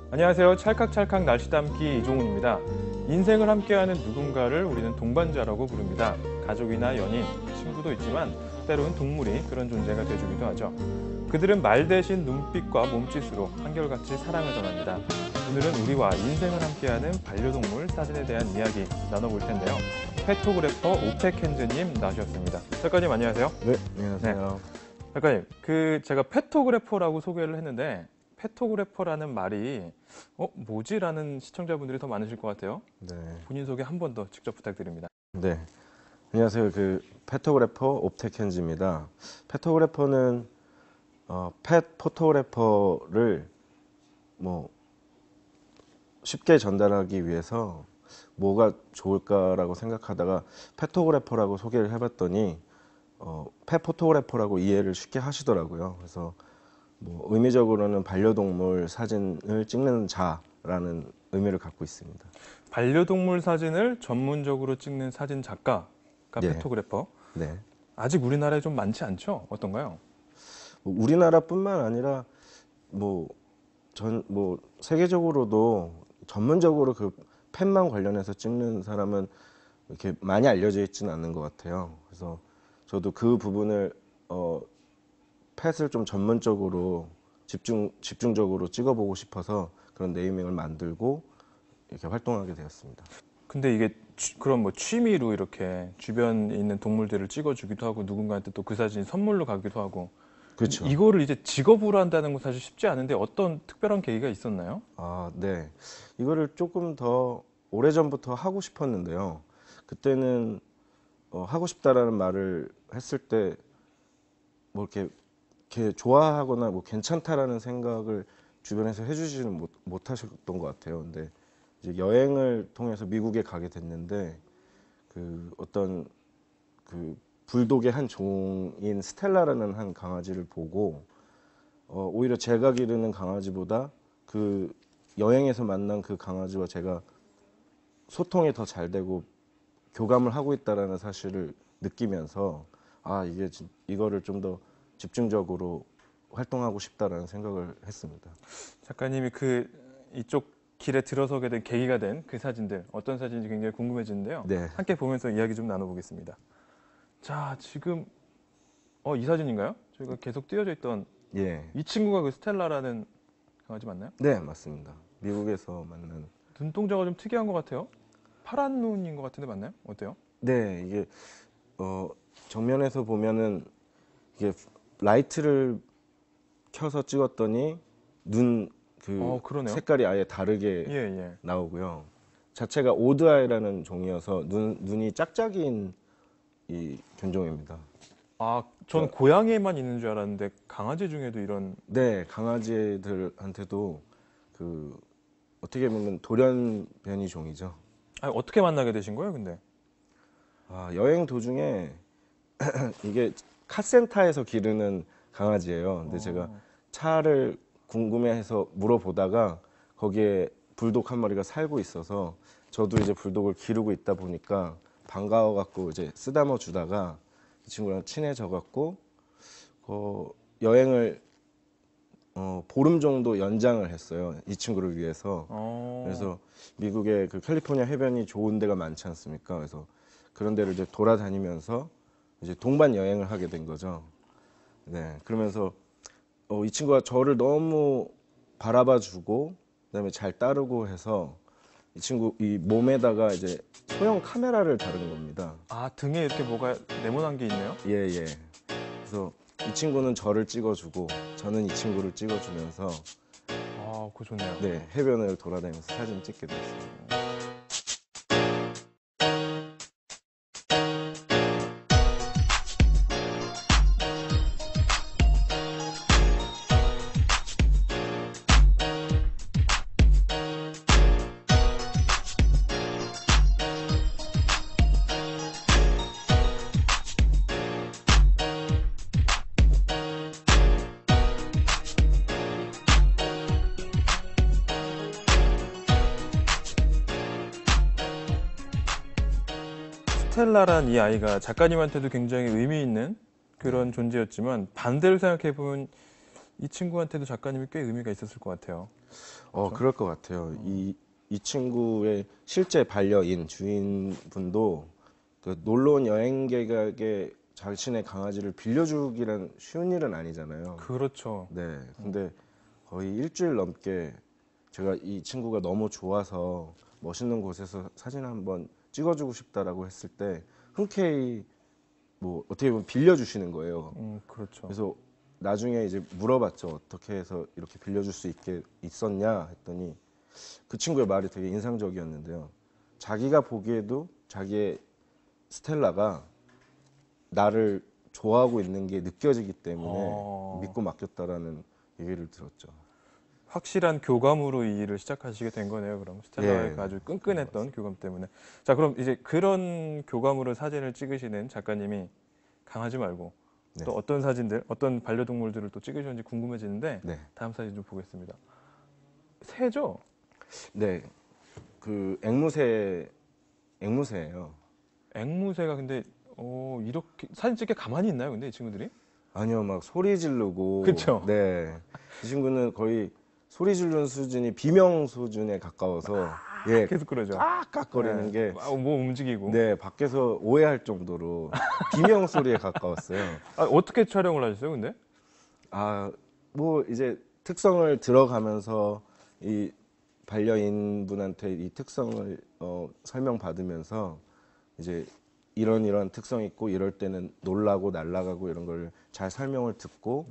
안녕하세요. 찰칵찰칵 날씨 담기 이종훈입니다. 인생을 함께하는 누군가를 우리는 동반자라고 부릅니다. 가족이나 연인, 친구도 있지만 때로는 동물이 그런 존재가 돼주기도 하죠. 그들은 말 대신 눈빛과 몸짓으로 한결같이 사랑을 전합니다. 오늘은 우리와 인생을 함께하는 반려동물 사진에 대한 이야기 나눠볼 텐데요. 페토그래퍼 오펙핸즈님 나오셨습니다. 작가님 안녕하세요. 네, 안녕하세요. 작가님, 제가 페토그래퍼라고 소개를 했는데 페토그래퍼라는 말이 뭐지라는 시청자분들이 더 많으실 것 같아요. 네. 본인 소개 한 번 더 직접 부탁드립니다. 네. 안녕하세요. 페토그래퍼 옵테켄즈입니다. 페토그래퍼는 펫 포토그래퍼를 쉽게 전달하기 위해서 뭐가 좋을까라고 생각하다가 페토그래퍼라고 소개를 해봤더니 펫 포토그래퍼라고 이해를 쉽게 하시더라고요. 그래서 의미적으로는 반려동물 사진을 찍는 자라는 의미를 갖고 있습니다. 반려동물 사진을 전문적으로 찍는 사진 작가가 네. 페토그래퍼. 네. 아직 우리나라에 좀 많지 않죠? 어떤가요? 우리나라뿐만 아니라 세계적으로도 전문적으로 펫만 관련해서 찍는 사람은 이렇게 많이 알려져 있지는 않는 것 같아요. 그래서 저도 그 부분을 펫을 좀 전문적으로 집중적으로 찍어보고 싶어서 그런 네이밍을 만들고 이렇게 활동하게 되었습니다. 근데 이게 그럼 취미로 이렇게 주변에 있는 동물들을 찍어주기도 하고 누군가한테 또 그 사진이 선물로 가기도 하고. 그렇죠. 이거를 이제 직업으로 한다는 건 사실 쉽지 않은데 어떤 특별한 계기가 있었나요? 아, 네. 이거를 조금 더 오래전부터 하고 싶었는데요. 그때는 하고 싶다라는 말을 했을 때 이렇게 좋아하거나 괜찮다라는 생각을 주변에서 해주지는 못하셨던 것 같아요. 근데 이제 여행을 통해서 미국에 가게 됐는데 어떤 불독의 한 종인 스텔라라는 한 강아지를 보고 오히려 제가 기르는 강아지보다 여행에서 만난 그 강아지와 제가 소통이 더 잘 되고 교감을 하고 있다라는 사실을 느끼면서 이거를 좀 더 집중적으로 활동하고 싶다라는 생각을 했습니다. 작가님이 이쪽 길에 들어서게 된 계기가 된 그 사진들 어떤 사진인지 굉장히 궁금해지는데요. 네. 함께 보면서 이야기 좀 나눠보겠습니다. 자, 지금 이 사진인가요? 저희가 계속 띄어져 있던 예. 이 친구가 스텔라라는 강아지 맞나요? 네, 맞습니다. 미국에서 만난. 눈동자가 좀 특이한 것 같아요. 파란 눈인 것 같은데 맞나요? 어때요? 네, 이게 정면에서 보면은 이게 라이트를 켜서 찍었더니 그러네요. 색깔이 아예 다르게 예. 나오고요. 자체가 오드아이라는 종이어서 눈이 짝짝이인 이 견종입니다. 저는 고양이에만 있는 줄 알았는데 강아지 중에도 이런. 네, 강아지들한테도 어떻게 보면 돌연변이 종이죠. 어떻게 만나게 되신 거예요, 근데? 여행 도중에 이게 카센터에서 기르는 강아지예요. 근데 제가 차를 궁금해해서 물어보다가 거기에 불독 한 마리가 살고 있어서 저도 이제 불독을 기르고 있다 보니까 반가워갖고 이제 쓰다머 주다가 이 친구랑 친해져갖고 여행을 보름 정도 연장을 했어요. 이 친구를 위해서. 그래서 미국의 캘리포니아 해변이 좋은 데가 많지 않습니까? 그래서 그런 데를 이제 돌아다니면서 이제 동반 여행을 하게 된 거죠. 네, 그러면서 이 친구가 저를 너무 바라봐주고 그다음에 잘 따르고 해서 이 친구 이 몸에다가 이제 소형 카메라를 다룬 겁니다. 등에 이렇게 뭐가 네모난 게 있네요? 예. 그래서 이 친구는 저를 찍어주고 저는 이 친구를 찍어주면서 그거 좋네요. 네, 해변을 돌아다니면서 사진 찍게 됐어요. 스텔라란 이 아이가 작가님한테도 굉장히 의미 있는 그런 존재였지만 반대로 생각해보면 이 친구한테도 작가님이 꽤 의미가 있었을 것 같아요. 그럴 것 같아요. 이 친구의 실제 반려인 주인분도 그 놀러 온 여행객에게 자신의 강아지를 빌려주기란 쉬운 일은 아니잖아요. 그렇죠. 네. 근데 거의 일주일 넘게 제가 이 친구가 너무 좋아서 멋있는 곳에서 사진 한번 찍어주고 싶다라고 했을 때 흔쾌히 뭐 어떻게 보면 빌려주시는 거예요. 그렇죠. 그래서 나중에 이제 물어봤죠. 어떻게 해서 이렇게 빌려줄 수 있게 있었냐 했더니 그 친구의 말이 되게 인상적이었는데요. 자기가 보기에도 자기의 스텔라가 나를 좋아하고 있는 게 느껴지기 때문에 믿고 맡겼다라는 얘기를 들었죠. 확실한 교감으로 이 일을 시작하시게 된 거네요. 그럼 스텔라가 아주 끈끈했던 교감 때문에. 자, 그럼 이제 그런 교감으로 사진을 찍으시는 작가님이 강아지 말고 또 어떤 사진들, 어떤 반려동물들을 또 찍으셨는지 궁금해지는데 다음 사진 좀 보겠습니다. 새죠? 네, 그 앵무새예요. 앵무새가 근데 이렇게 사진 찍게 가만히 있나요? 근데 이 친구들이? 아니요, 막 소리 지르고. 그쵸? 네, 이 친구는 거의 소리 지르는 수준이 비명 수준에 가까워서 계속 그러죠. 깍깍거리는 게 뭐 움직이고. 네, 밖에서 오해할 정도로 비명 소리에 가까웠어요. 어떻게 촬영을 하셨어요, 근데? 뭐 이제 특성을 들어가면서 이 반려인분한테 이 특성을 설명받으면서 이제 이런 특성이 있고 이럴 때는 놀라고 날아가고 이런 걸 잘 설명을 듣고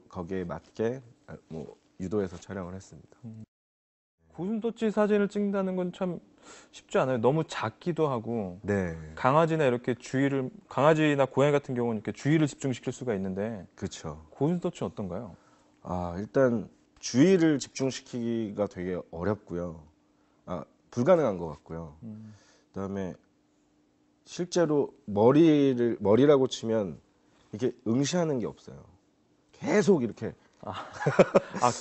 거기에 맞게 뭐 유도해서 촬영을 했습니다. 고슴도치 사진을 찍는다는 건 참 쉽지 않아요. 너무 작기도 하고 네, 강아지나 이렇게 강아지나 고양이 같은 경우는 이렇게 주의를 집중시킬 수가 있는데 그렇죠. 고슴도치는 어떤가요? 일단 주의를 집중시키기가 되게 어렵고요. 불가능한 것 같고요. 그다음에 실제로 머리라고 치면 이게 응시하는 게 없어요. 계속 이렇게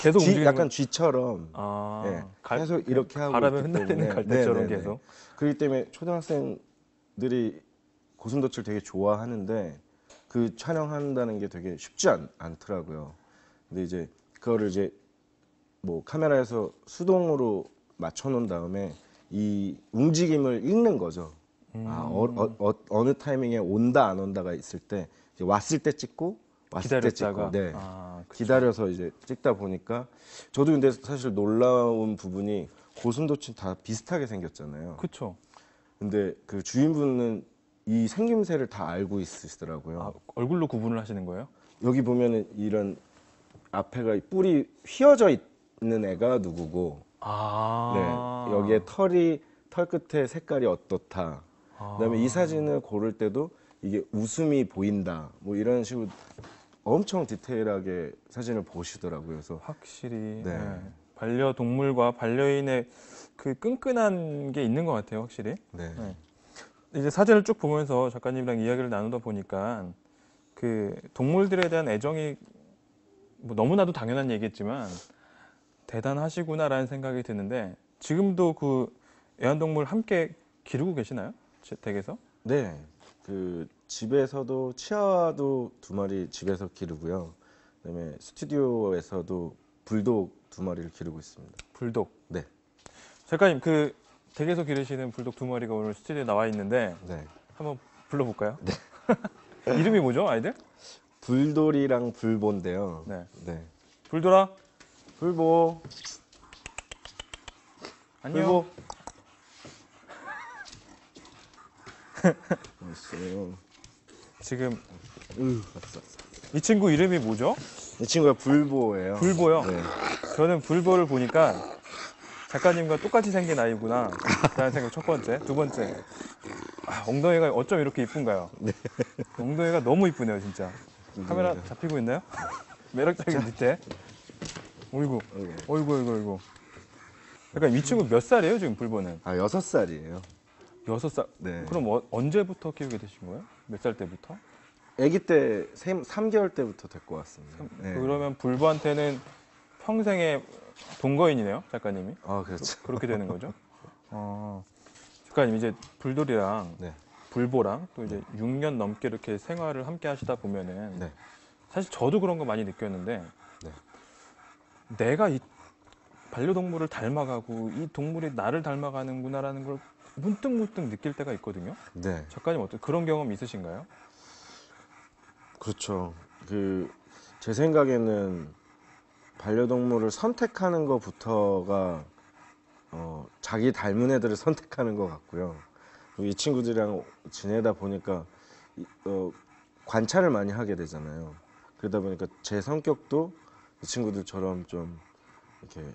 계속 움직이는 약간 쥐처럼 계속 이렇게 하고 바람에 있기 흔들리는 때문에. 갈대처럼 네네네. 계속. 그렇기 때문에 초등학생들이 고슴도치를 되게 좋아하는데 그 촬영한다는 게 되게 쉽지 않더라고요. 근데 이제 그거를 이제 뭐 카메라에서 수동으로 맞춰놓은 다음에 이 움직임을 읽는 거죠. 어느 타이밍에 온다 안 온다가 있을 때 이제 왔을 때 찍고 왔을 때 기다렸다가. 찍고 기다려서 이제 찍다 보니까 저도 근데 사실 놀라운 부분이 고슴도치 다 비슷하게 생겼잖아요. 그렇죠. 근데 그 주인분은 이 생김새를 다 알고 있으시더라고요. 얼굴로 구분을 하시는 거예요? 여기 보면은 이런 앞에가 뿔이 휘어져 있는 애가 누구고, 네, 여기에 털 끝에 색깔이 어떻다. 그다음에 이 사진을 고를 때도 이게 웃음이 보인다. 뭐 이런 식으로 엄청 디테일하게 사진을 보시더라고요. 그래서 확실히 반려동물과 반려인의 그 끈끈한 게 있는 것 같아요, 확실히. 이제 사진을 쭉 보면서 작가님이랑 이야기를 나누다 보니까 그 동물들에 대한 애정이 뭐 너무나도 당연한 얘기겠지만 대단하시구나라는 생각이 드는데 지금도 그 애완동물 함께 기르고 계시나요? 댁에서? 네, 그 집에서도 치아와도 2마리 집에서 기르고요. 그다음에 스튜디오에서도 불독 2마리를 기르고 있습니다. 불독. 네. 작가님 그 댁에서 기르시는 불독 2마리가 오늘 스튜디오에 나와 있는데 한번 불러볼까요? 네. 이름이 뭐죠, 아이들? 불돌이랑 불보인데요. 네. 불돌아. 불보. 안녕. 불보. 지금 이 친구 이름이 뭐죠? 이 친구가 불보예요. 불보요? 네. 저는 불보를 보니까 작가님과 똑같이 생긴 아이구나 라는 생각 첫 번째. 두 번째, 엉덩이가 어쩜 이렇게 이쁜가요? 엉덩이가 너무 이쁘네요, 진짜. 카메라 잡히고 있나요? 매력적인 밑에. 어이구. 그러니까 이 친구 몇 살이에요, 지금 불보는? 6살이에요. 6살? 네. 그럼 언제부터 키우게 되신 거예요? 몇 살 때부터? 아기 때 3개월 때부터 데리고 왔습니다. 그러면 불보한테는 평생의 동거인이네요, 작가님이? 그렇죠. 그렇게 되는 거죠? 작가님 이제 불돌이랑 불보랑 또 이제 6년 넘게 이렇게 생활을 함께 하시다 보면은 사실 저도 그런 거 많이 느꼈는데 내가 이 반려동물을 닮아가고 이 동물이 나를 닮아가는구나라는 걸 문득문득 느낄 때가 있거든요. 네, 작가님 어떤 그런 경험 있으신가요? 그렇죠. 제 생각에는 반려동물을 선택하는 것부터가 자기 닮은 애들을 선택하는 것 같고요. 그리고 이 친구들이랑 지내다 보니까 관찰을 많이 하게 되잖아요. 그러다 보니까 제 성격도 이 친구들처럼 좀 이렇게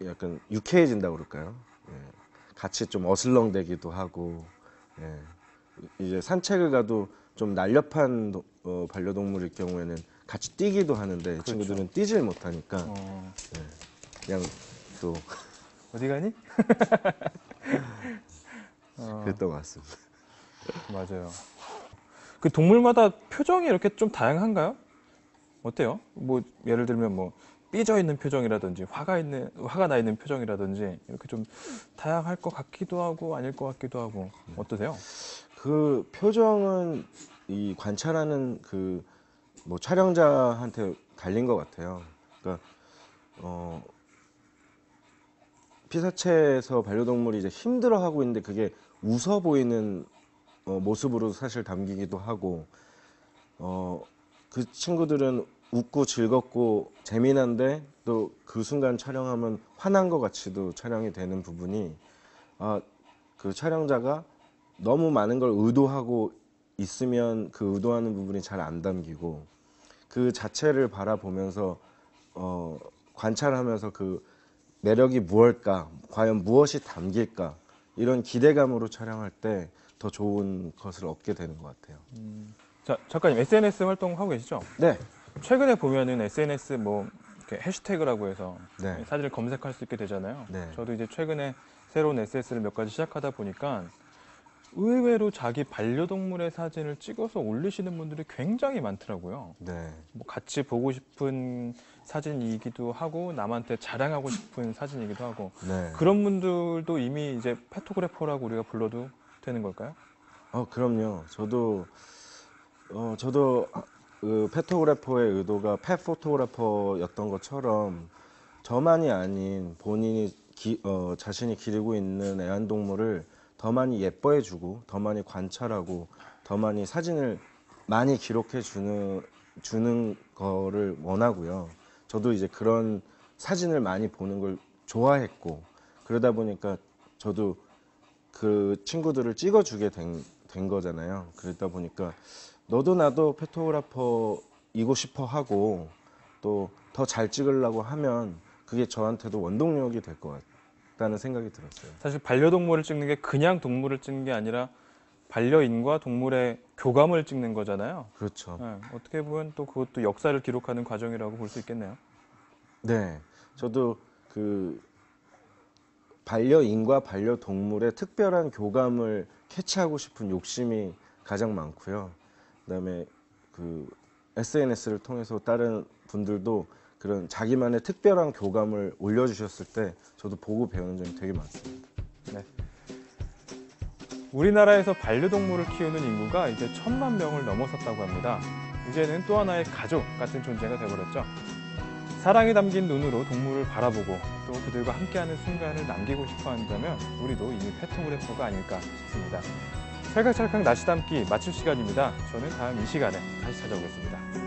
약간 유쾌해진다고 그럴까요? 예. 같이 좀 어슬렁대기도 하고, 예. 이제 산책을 가도 좀 날렵한 반려동물일 경우에는 같이 뛰기도 하는데 이 그렇죠. 친구들은 뛰질 못하니까 예. 그냥 또 어디 가니? 그랬던 것 같습니다. 맞아요. 그 동물마다 표정이 이렇게 좀 다양한가요? 어때요? 뭐 예를 들면 뭐 삐져 있는 표정이라든지 화가 나 있는 표정이라든지 이렇게 좀 다양할 것 같기도 하고 아닐 것 같기도 하고 어떠세요? 그 표정은 이 관찰하는 뭐 촬영자한테 달린 것 같아요. 그러니까 피사체에서 반려동물이 이제 힘들어하고 있는데 그게 웃어 보이는 모습으로 사실 담기기도 하고 그 친구들은 웃고 즐겁고 재미난데 또 그 순간 촬영하면 화난 것 같이도 촬영이 되는 부분이 그 촬영자가 너무 많은 걸 의도하고 있으면 그 의도하는 부분이 잘 안 담기고 그 자체를 바라보면서 관찰하면서 그 매력이 무엇일까, 과연 무엇이 담길까 이런 기대감으로 촬영할 때 더 좋은 것을 얻게 되는 것 같아요. 자, 작가님 SNS 활동하고 계시죠? 네, 최근에 보면은 SNS 뭐 이렇게 해시태그라고 해서 네. 사진을 검색할 수 있게 되잖아요. 네. 저도 이제 최근에 새로운 SNS를 몇 가지 시작하다 보니까 의외로 자기 반려동물의 사진을 찍어서 올리시는 분들이 굉장히 많더라고요. 네, 뭐 같이 보고 싶은 사진이기도 하고 남한테 자랑하고 싶은 사진이기도 하고 네. 그런 분들도 이미 이제 페토그래퍼라고 우리가 불러도 되는 걸까요? 그럼요. 저도 그 페토그래퍼의 의도가 펫 포토그래퍼였던 것처럼 저만이 아닌 본인이 자신이 기르고 있는 애완동물을 더 많이 예뻐해주고 더 많이 관찰하고 더 많이 사진을 많이 기록해 주는 거를 원하고요. 저도 이제 그런 사진을 많이 보는 걸 좋아했고 그러다 보니까 저도 그 친구들을 찍어주게 된 거잖아요. 그러다 보니까 너도 나도 페토그래퍼이고 싶어 하고 또 더 잘 찍으려고 하면 그게 저한테도 원동력이 될 것 같다는 생각이 들었어요. 사실 반려동물을 찍는 게 그냥 동물을 찍는 게 아니라 반려인과 동물의 교감을 찍는 거잖아요. 그렇죠. 네, 어떻게 보면 또 그것도 역사를 기록하는 과정이라고 볼 수 있겠네요. 네, 저도 그 반려인과 반려동물의 특별한 교감을 캐치하고 싶은 욕심이 가장 많고요. 그다음에 그 SNS를 통해서 다른 분들도 그런 자기만의 특별한 교감을 올려주셨을 때 저도 보고 배우는 점이 되게 많습니다. 네. 우리나라에서 반려동물을 키우는 인구가 이제 1,000만 명을 넘어섰다고 합니다. 이제는 또 하나의 가족 같은 존재가 되어버렸죠. 사랑이 담긴 눈으로 동물을 바라보고 또 그들과 함께하는 순간을 남기고 싶어 한다면 우리도 이미 페토그래퍼가 아닐까 싶습니다. 찰칵찰칵 나시 담기 마칠 시간입니다. 저는 다음 이 시간에 다시 찾아오겠습니다.